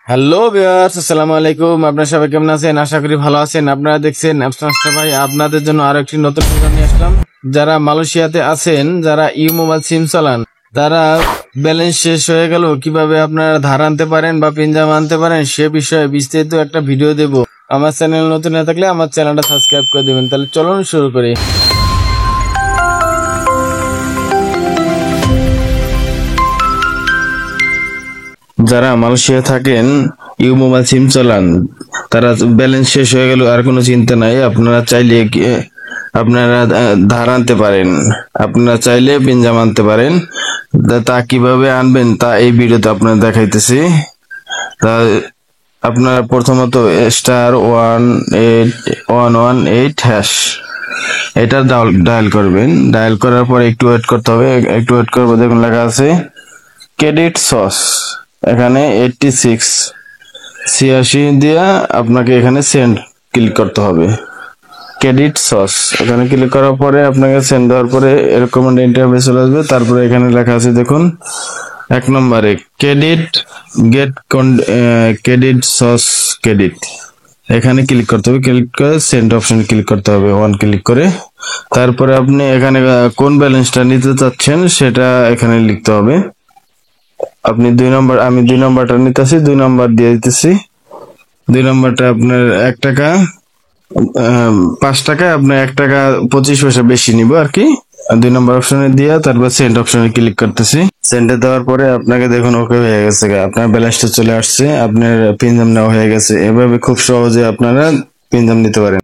Hello viewers, আসসালামু আলাইকুম। আপনারা সবাই কেমন আছেন? আশা করি ভালো আছেন। আপনারা দেখছেন অ্যাপসমাস্টার ভাই, আপনাদের জন্য আরো একটি নতুন ভিডিও নিয়ে আসলাম। যারা মালয়েশিয়াতে আছেন, যারা ইউ মোবাইল সিম চালান, তারা ব্যালেন্স শেষ হয়ে গেল কিভাবে আপনারা ধার আনতে পারেন বা পিনজাম আনতে পারেন সে বিষয়ে বিস্তারিত একটা ভিডিও দেব। আমার চ্যানেল নতুন হয়ে থাকলে আমার চ্যানেলটা সাবস্ক্রাইব করে দেবেন। তাহলে চলুন শুরু করি। যারা মালয়েশিয়া থাকেন, ইউ মোবাইল সিম চালান, তারা ব্যালেন্স শেষ হয়ে গেল আর কোনো চিন্তা নাই। আপনারা চাইলে আপনারা ধার আনতে পারেন, আপনারা চাইলে পিনজাম আনতে পারেন। তা কিভাবে আনবেন তা এই ভিডিওতে আপনারা দেখাইতেছি। তা আপনারা প্রথমত *18118# এটা ডায়াল করবেন। ডায়াল করার পর একটু ওয়েট করতে হবে। একটু ওয়েট করবো, দেখুন লেখা আছে ক্রেডিট সস। এখানে 86 দিয়া আপনাকে এখানে সেন্ড ক্লিক করতে হবে। ক্রেডিট সস এখানে ক্লিক করার পরে আপনাকে সেন্ড দেওয়ার পরে এরকম একটা ইন্টারফেস চলে আসবে। তারপরে এখানে লেখা আছে দেখুন 1 নম্বরে ক্রেডিট সস ক্রেডিট, এখানে ক্লিক করতে হবে। ক্লিক করে সেন্ড অপশন ক্লিক করতে হবে, 1 ক্লিক করে। তারপরে আপনি এখানে কোন ব্যালেন্সটা নিতে চাচ্ছেন সেটা এখানে লিখতে হবে। আপনি আমি 2 নম্বরটা নিতেছি, 2 নম্বর দিয়ে দিতেছি। 2 নম্বরটা আপনার 1 টাকা 5 টাকা, আপনার 1 টাকা 25 পয়সা বেশি নিব আর কি। 2 নম্বর অপশনে দিয়ে তারপর সেন্ড অপশনে ক্লিক করতেছি। সেন্ডে দেওয়ার পরে আপনাকে দেখুন ওকে হয়ে গেছে, আপনার ব্যালেন্সটা চলে আসছে, আপনার পিনজাম নেওয়া হয়ে গেছে। এভাবে খুব সহজে আপনারা পিনজাম নিতে পারেন।